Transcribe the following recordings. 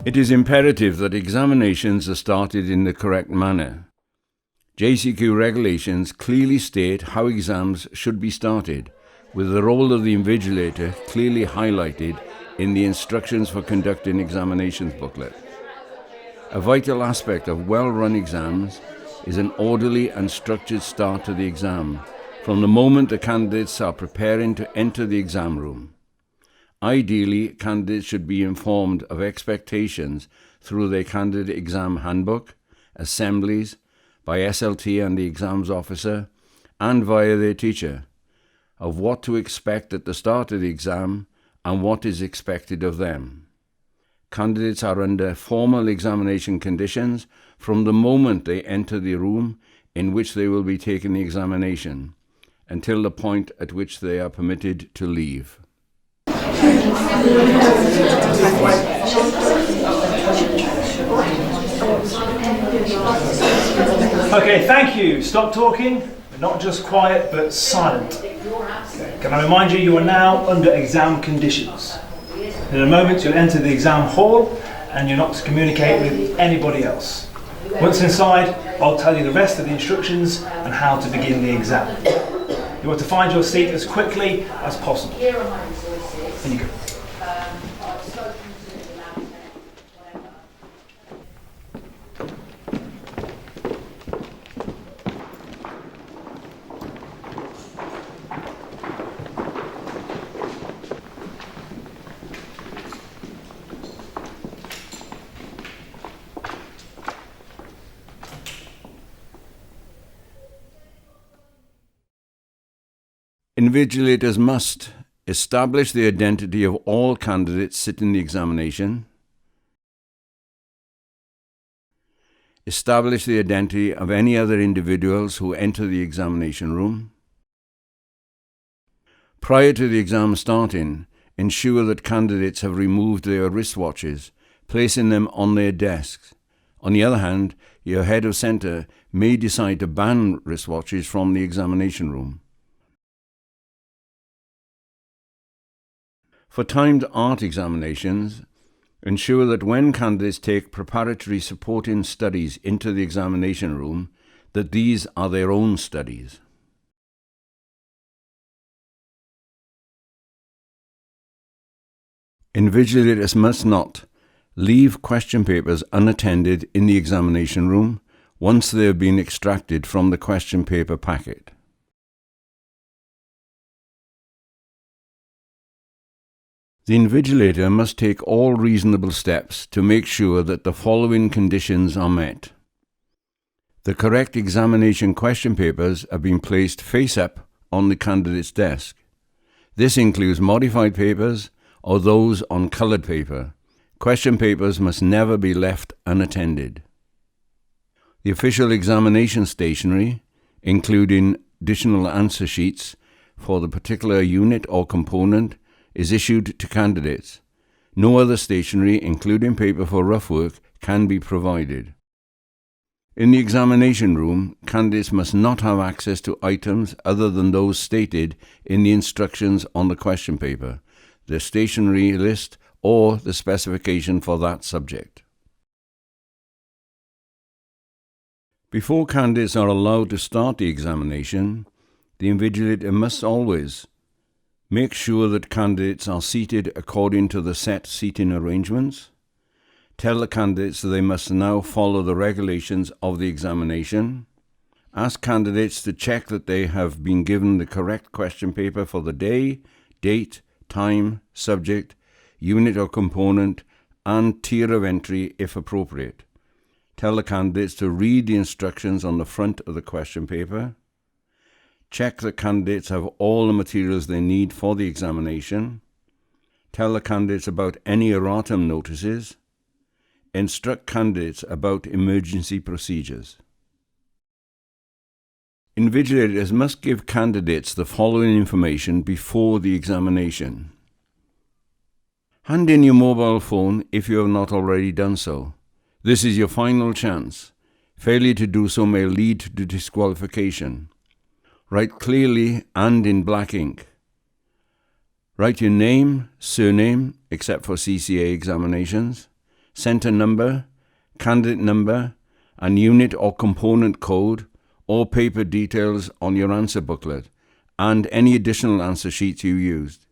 It is imperative that examinations are started in the correct manner. JCQ regulations clearly state how exams should be started, with the role of the invigilator clearly highlighted in the Instructions for Conducting Examinations booklet. A vital aspect of well-run exams is an orderly and structured start to the exam, from the moment the candidates are preparing to enter the exam room. Ideally, candidates should be informed of expectations through their candidate exam handbook, assemblies, by SLT and the exams officer, and via their teacher, of what to expect at the start of the exam and what is expected of them. Candidates are under formal examination conditions from the moment they enter the room in which they will be taking the examination, until the point at which they are permitted to leave. Okay, thank you. Stop talking. Not just quiet, but silent. Can I remind you, you are now under exam conditions. In a moment, you'll enter the exam hall and you're not to communicate with anybody else. Once inside, I'll tell you the rest of the instructions and how to begin the exam. You want to find your seat as quickly as possible. In you go. Invigilators must establish the identity of all candidates sitting the examination, establish the identity of any other individuals who enter the examination room. Prior to the exam starting, ensure that candidates have removed their wristwatches, placing them on their desks. On the other hand, your head of centre may decide to ban wristwatches from the examination room. For timed art examinations, ensure that when candidates take preparatory supporting studies into the examination room, that these are their own studies. Invigilators must not leave question papers unattended in the examination room once they have been extracted from the question paper packet. The invigilator must take all reasonable steps to make sure that the following conditions are met. The correct examination question papers have been placed face up on the candidate's desk. This includes modified papers or those on coloured paper. Question papers must never be left unattended. The official examination stationery, including additional answer sheets for the particular unit or component, is issued to candidates. No other stationery, including paper for rough work, can be provided. In the examination room, candidates must not have access to items other than those stated in the instructions on the question paper, the stationery list, or the specification for that subject. Before candidates are allowed to start the examination, the invigilator must always make sure that candidates are seated according to the set seating arrangements. Tell the candidates that they must now follow the regulations of the examination. Ask candidates to check that they have been given the correct question paper for the day, date, time, subject, unit or component, and tier of entry if appropriate. Tell the candidates to read the instructions on the front of the question paper. Check that candidates have all the materials they need for the examination. Tell the candidates about any erratum notices. Instruct candidates about emergency procedures. Invigilators must give candidates the following information before the examination. Hand in your mobile phone if you have not already done so. This is your final chance. Failure to do so may lead to disqualification. Write clearly and in black ink. Write your name, surname, except for CCA examinations, centre number, candidate number, and unit or component code or paper details on your answer booklet, and any additional answer sheets you used.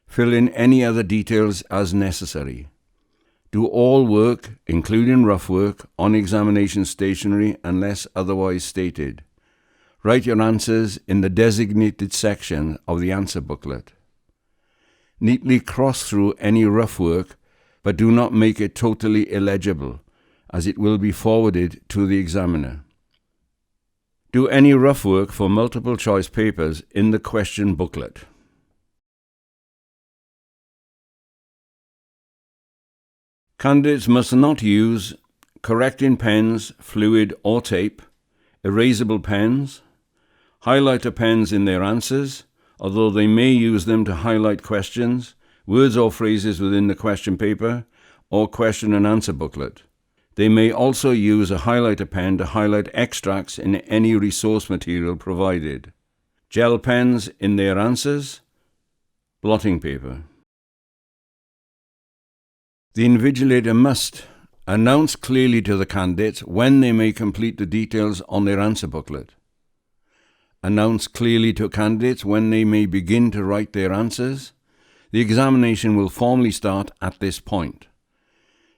Fill in any other details as necessary. Do all work, including rough work, on examination stationery unless otherwise stated. Write your answers in the designated section of the answer booklet. Neatly cross through any rough work, but do not make it totally illegible, as it will be forwarded to the examiner. Do any rough work for multiple choice papers in the question booklet. Candidates must not use correcting pens, fluid or tape, erasable pens, highlighter pens in their answers, although they may use them to highlight questions, words or phrases within the question paper or question and answer booklet. They may also use a highlighter pen to highlight extracts in any resource material provided. Gel pens in their answers, blotting paper. The invigilator must announce clearly to the candidates when they may complete the details on their answer booklet. Announce clearly to candidates when they may begin to write their answers. The examination will formally start at this point.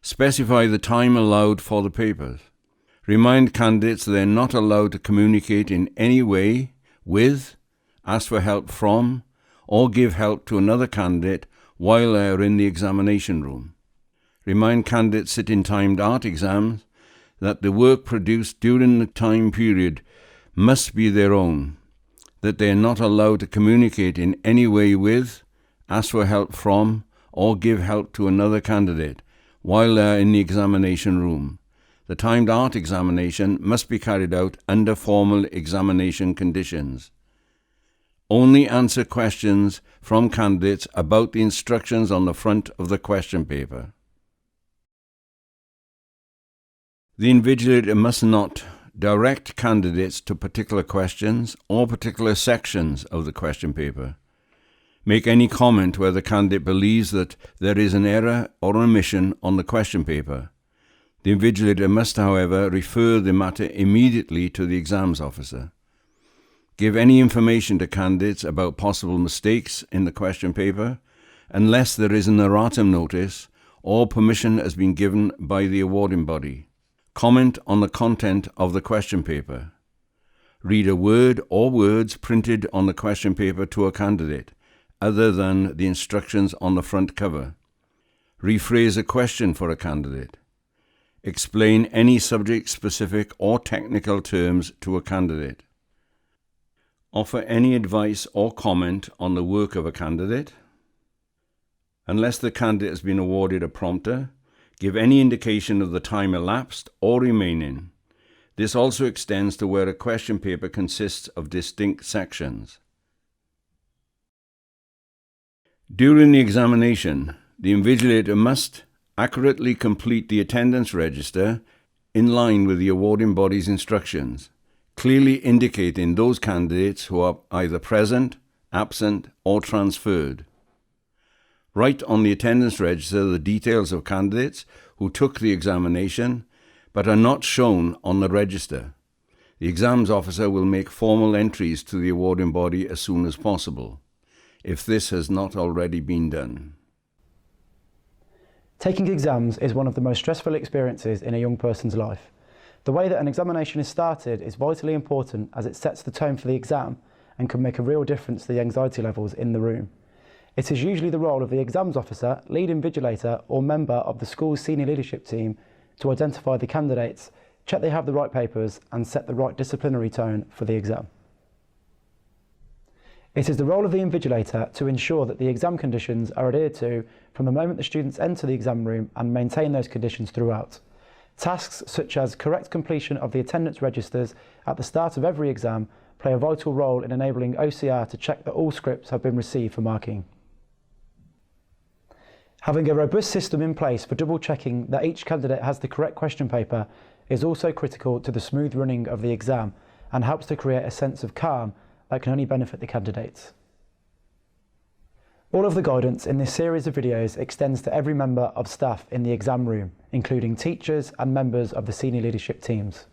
Specify the time allowed for the papers. Remind candidates they are not allowed to communicate in any way with, ask for help from, or give help to another candidate while they are in the examination room. Remind candidates sitting timed art exams that the work produced during the time period must be their own, that they are not allowed to communicate in any way with, ask for help from, or give help to another candidate while they are in the examination room. The timed art examination must be carried out under formal examination conditions. Only answer questions from candidates about the instructions on the front of the question paper. The invigilator must not direct candidates to particular questions or particular sections of the question paper. Make any comment where the candidate believes that there is an error or omission on the question paper. The invigilator must, however, refer the matter immediately to the exams officer. Give any information to candidates about possible mistakes in the question paper, unless there is an erratum notice or permission has been given by the awarding body. Comment on the content of the question paper. Read a word or words printed on the question paper to a candidate, other than the instructions on the front cover. Rephrase a question for a candidate. Explain any subject-specific or technical terms to a candidate. Offer any advice or comment on the work of a candidate. Unless the candidate has been awarded a prompter, give any indication of the time elapsed or remaining. This also extends to where a question paper consists of distinct sections. During the examination, the invigilator must accurately complete the attendance register in line with the awarding body's instructions, clearly indicating those candidates who are either present, absent, or transferred. Write on the attendance register the details of candidates who took the examination but are not shown on the register. The exams officer will make formal entries to the awarding body as soon as possible, if this has not already been done. Taking exams is one of the most stressful experiences in a young person's life. The way that an examination is started is vitally important, as it sets the tone for the exam and can make a real difference to the anxiety levels in the room. It is usually the role of the exams officer, lead invigilator, or member of the school's senior leadership team to identify the candidates, check they have the right papers, and set the right disciplinary tone for the exam. It is the role of the invigilator to ensure that the exam conditions are adhered to from the moment the students enter the exam room and maintain those conditions throughout. Tasks such as correct completion of the attendance registers at the start of every exam play a vital role in enabling OCR to check that all scripts have been received for marking. Having a robust system in place for double checking that each candidate has the correct question paper is also critical to the smooth running of the exam and helps to create a sense of calm that can only benefit the candidates. All of the guidance in this series of videos extends to every member of staff in the exam room, including teachers and members of the senior leadership teams.